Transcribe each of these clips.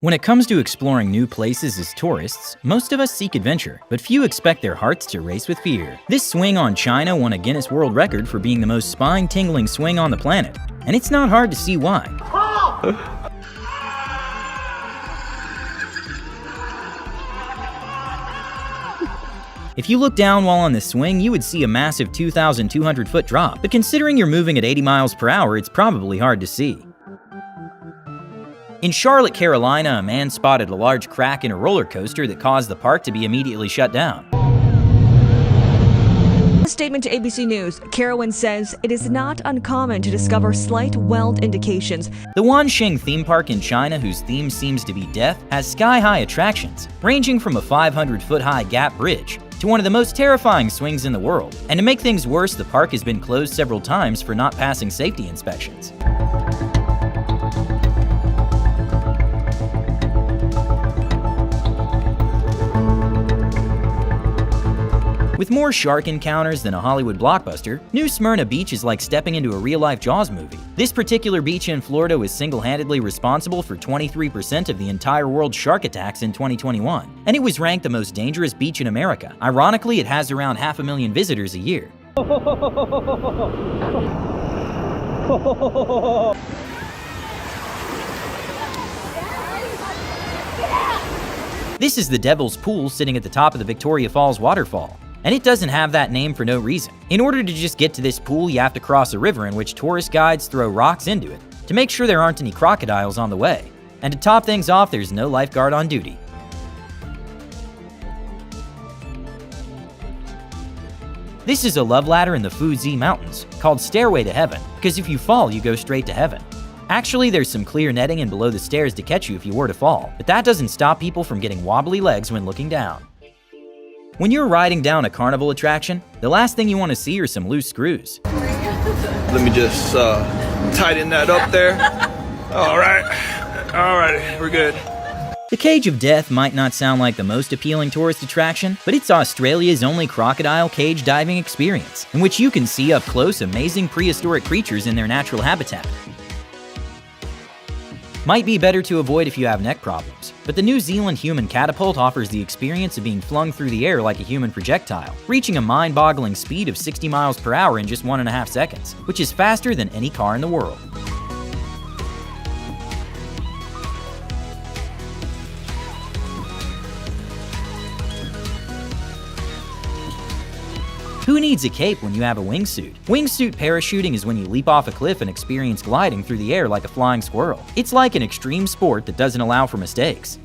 When it comes to exploring new places as tourists, most of us seek adventure, but few expect their hearts to race with fear. This swing on China won a Guinness World Record for being the most spine-tingling swing on the planet, and it's not hard to see why. If you look down while on this swing, you would see a massive 2,200-foot drop, but considering you're moving at 80 miles per hour, it's probably hard to see. In Charlotte, Carolina, a man spotted a large crack in a roller coaster that caused the park to be immediately shut down. A statement to ABC News, Carowin says it is not uncommon to discover slight weld indications. The Wansheng theme park in China, whose theme seems to be death, has sky-high attractions, ranging from a 500-foot-high gap bridge to one of the most terrifying swings in the world. And to make things worse, the park has been closed several times for not passing safety inspections. With more shark encounters than a Hollywood blockbuster, New Smyrna Beach is like stepping into a real-life Jaws movie. This particular beach in Florida was single-handedly responsible for 23% of the entire world's shark attacks in 2021, and it was ranked the most dangerous beach in America. Ironically, it has around 500,000 visitors a year. This is the Devil's Pool sitting at the top of the Victoria Falls waterfall. And it doesn't have that name for no reason. In order to just get to this pool, you have to cross a river in which tourist guides throw rocks into it to make sure there aren't any crocodiles on the way. And to top things off, there's no lifeguard on duty. This is a love ladder in the Fuji Mountains, called Stairway to Heaven, because if you fall, you go straight to heaven. Actually, there's some clear netting in below the stairs to catch you if you were to fall, but that doesn't stop people from getting wobbly legs when looking down. When you're riding down a carnival attraction, the last thing you want to see are some loose screws. Let me just tighten that up there. All right, we're good. The Cage of Death might not sound like the most appealing tourist attraction, but it's Australia's only crocodile cage diving experience, in which you can see up close amazing prehistoric creatures in their natural habitat. Might be better to avoid if you have neck problems, but the New Zealand human catapult offers the experience of being flung through the air like a human projectile, reaching a mind-boggling speed of 60 miles per hour in just 1.5 seconds, which is faster than any car in the world. Who needs a cape when you have a wingsuit? Wingsuit parachuting is when you leap off a cliff and experience gliding through the air like a flying squirrel. It's like an extreme sport that doesn't allow for mistakes.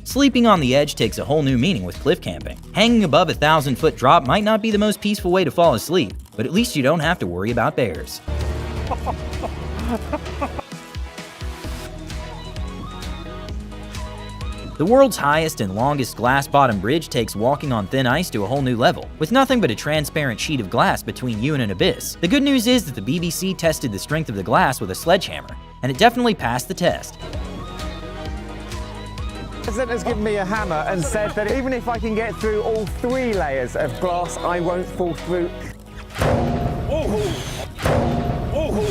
Sleeping on the edge takes a whole new meaning with cliff camping. Hanging above a 1,000-foot drop might not be the most peaceful way to fall asleep, but at least you don't have to worry about bears. The world's highest and longest glass-bottom bridge takes walking on thin ice to a whole new level, with nothing but a transparent sheet of glass between you and an abyss. The good news is that the BBC tested the strength of the glass with a sledgehammer, and it definitely passed the test. The president has given me a hammer and said that even if I can get through all 3 layers of glass, I won't fall through. Oh! Oh!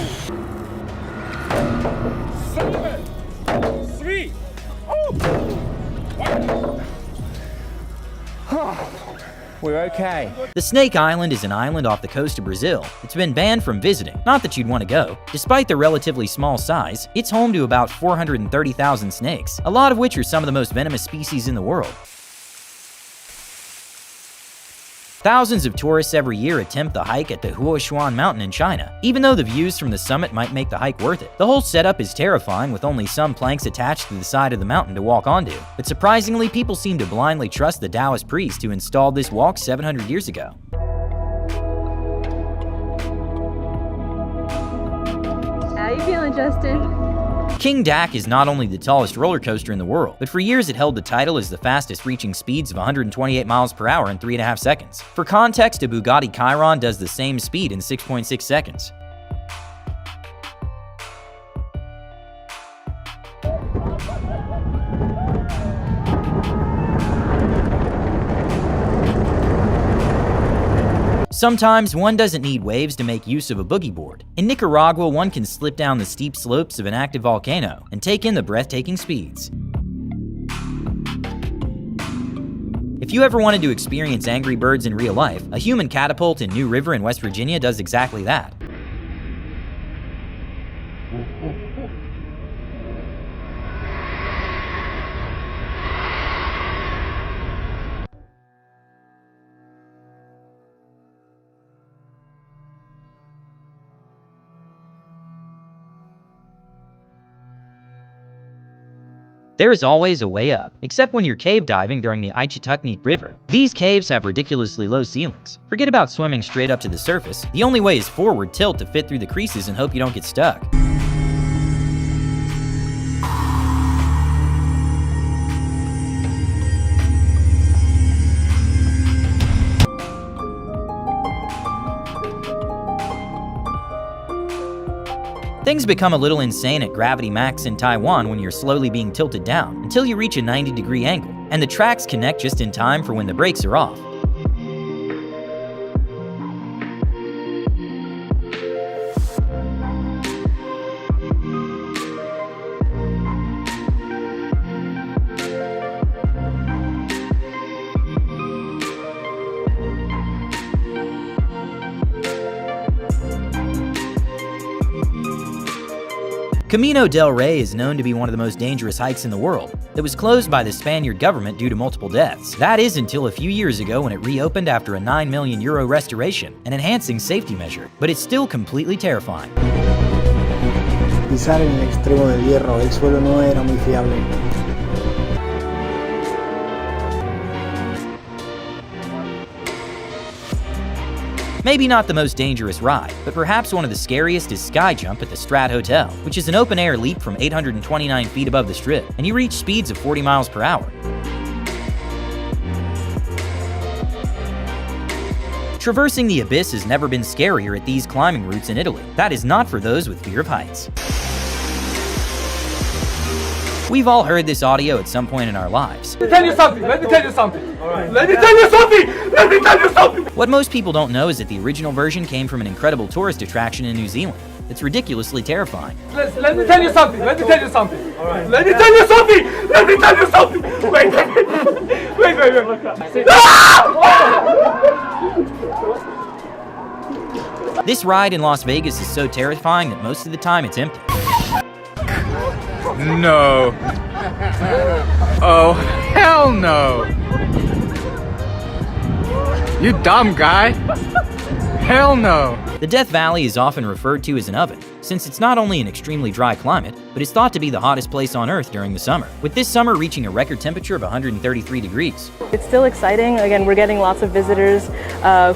7, 3, We're okay. The Snake Island is an island off the coast of Brazil. It's been banned from visiting, not that you'd want to go. Despite the relatively small size, it's home to about 430,000 snakes, a lot of which are some of the most venomous species in the world. Thousands of tourists every year attempt the hike at the Huoshuan Mountain in China, even though the views from the summit might make the hike worth it. The whole setup is terrifying, with only some planks attached to the side of the mountain to walk onto. But surprisingly, people seem to blindly trust the Taoist priest who installed this walk 700 years ago. How you feeling, Justin? King Dak is not only the tallest roller coaster in the world, but for years it held the title as the fastest, reaching speeds of 128 miles per hour in 3.5 seconds. For context, a Bugatti Chiron does the same speed in 6.6 seconds. Sometimes one doesn't need waves to make use of a boogie board. In Nicaragua, one can slip down the steep slopes of an active volcano and take in the breathtaking speeds. If you ever wanted to experience Angry Birds in real life, a human catapult in New River in West Virginia does exactly that. There is always a way up, except when you're cave diving during the Ichetucknee River. These caves have ridiculously low ceilings. Forget about swimming straight up to the surface. The only way is forward tilt to fit through the creases and hope you don't get stuck. Things become a little insane at Gravity Max in Taiwan when you're slowly being tilted down until you reach a 90-degree angle, and the tracks connect just in time for when the brakes are off. Camino del Rey is known to be one of the most dangerous hikes in the world. It was closed by the Spaniard government due to multiple deaths. That is until a few years ago when it reopened after a €9 million restoration, an enhancing safety measure. But it's still completely terrifying. Pisar en el extremo del hierro, el suelo no era muy fiable. Maybe not the most dangerous ride, but perhaps one of the scariest is Sky Jump at the Strat Hotel, which is an open-air leap from 829 feet above the strip, and you reach speeds of 40 miles per hour. Traversing the abyss has never been scarier at these climbing routes in Italy. That is not for those with fear of heights. We've all heard this audio at some point in our lives. Let me tell you something. Let me tell you something. All right. Let me tell you something. Let me tell you something. What most people don't know is that the original version came from an incredible tourist attraction in New Zealand. It's ridiculously terrifying. Let me tell you something. Let me tell you something. All right. Let me tell you something. Let me tell you something. Wait. This ride in Las Vegas is so terrifying that most of the time it's empty. No. Oh, hell no. You dumb guy. Hell no. The Death Valley is often referred to as an oven, since it's not only an extremely dry climate, but it's thought to be the hottest place on Earth during the summer, with this summer reaching a record temperature of 133 degrees. It's still exciting. Again, we're getting lots of visitors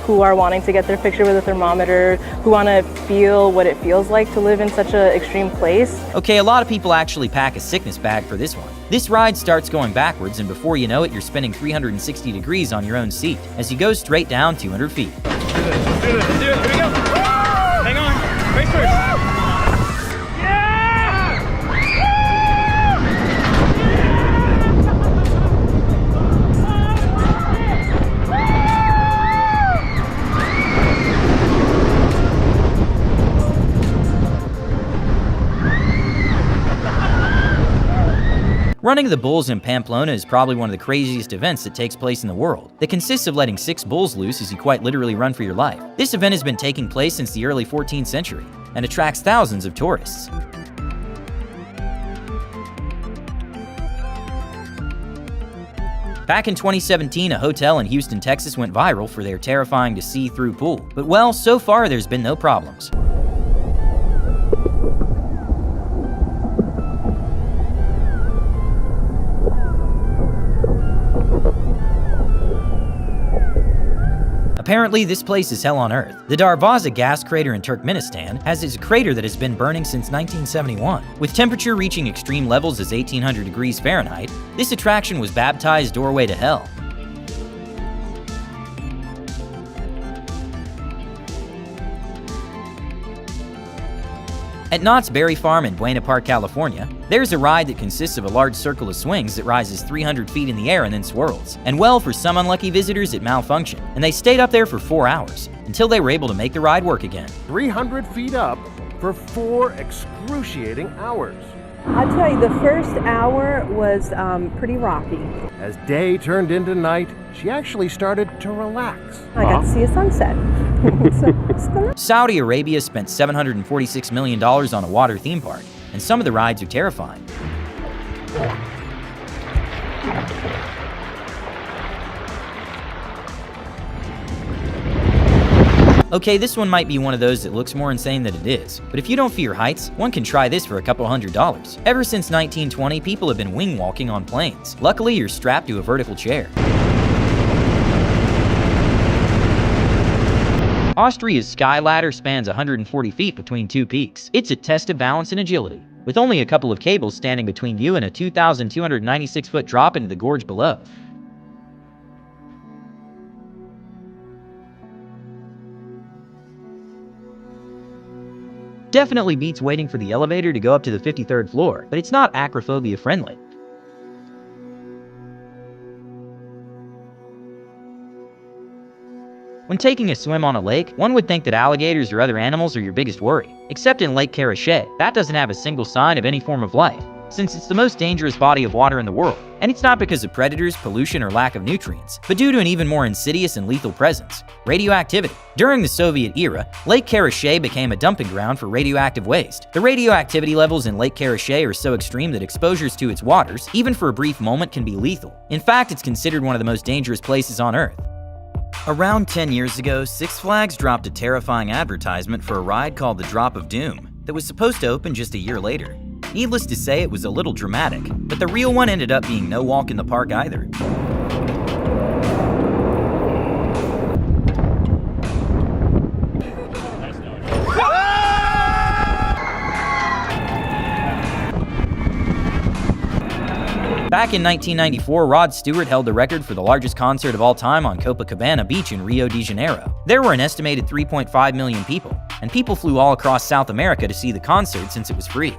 who are wanting to get their picture with a thermometer, who want to feel what it feels like to live in such an extreme place. Okay, a lot of people actually pack a sickness bag for this one. This ride starts going backwards, and before you know it, you're spinning 360 degrees on your own seat as you go straight down 200 feet. Let's do this. Here we go. Hang on. Face first. Running the bulls in Pamplona is probably one of the craziest events that takes place in the world. That consists of letting 6 bulls loose as you quite literally run for your life. This event has been taking place since the early 14th century and attracts thousands of tourists. Back in 2017, a hotel in Houston, Texas went viral for their terrifying to see-through pool. But well, so far there's been no problems. Apparently, this place is hell on earth. The Darvaza gas crater in Turkmenistan has its crater that has been burning since 1971. With temperature reaching extreme levels as 1800 degrees Fahrenheit, this attraction was baptized Doorway to Hell. At Knott's Berry Farm in Buena Park, California, there's a ride that consists of a large circle of swings that rises 300 feet in the air and then swirls. And well, for some unlucky visitors, it malfunctioned, and they stayed up there for 4 hours. until they were able to make the ride work again. 300 feet up for 4 excruciating hours. I'll tell you, the first hour was pretty rocky. As day turned into night, she actually started to relax. I got to see a sunset. Saudi Arabia spent $746 million on a water theme park, and some of the rides are terrifying. Okay, this one might be one of those that looks more insane than it is, but if you don't fear heights, one can try this for a couple $100. Ever since 1920, people have been wing walking on planes. Luckily, you're strapped to a vertical chair. Austria's sky ladder spans 140 feet between two peaks. It's a test of balance and agility, with only a couple of cables standing between you and a 2,296-foot drop into the gorge below. Definitely beats waiting for the elevator to go up to the 53rd floor, but it's not acrophobia friendly. When taking a swim on a lake, one would think that alligators or other animals are your biggest worry. Except in Lake Carochet, that doesn't have a single sign of any form of life, since it's the most dangerous body of water in the world. And it's not because of predators, pollution, or lack of nutrients, but due to an even more insidious and lethal presence: radioactivity. During the Soviet era, Lake Carochet became a dumping ground for radioactive waste. The radioactivity levels in Lake Carochet are so extreme that exposures to its waters, even for a brief moment, can be lethal. In fact, it's considered one of the most dangerous places on Earth. Around 10 years ago, Six Flags dropped a terrifying advertisement for a ride called the Drop of Doom that was supposed to open just a year later. Needless to say, it was a little dramatic, but the real one ended up being no walk in the park either. Back in 1994, Rod Stewart held the record for the largest concert of all time on Copacabana Beach in Rio de Janeiro. There were an estimated 3.5 million people, and people flew all across South America to see the concert since it was free.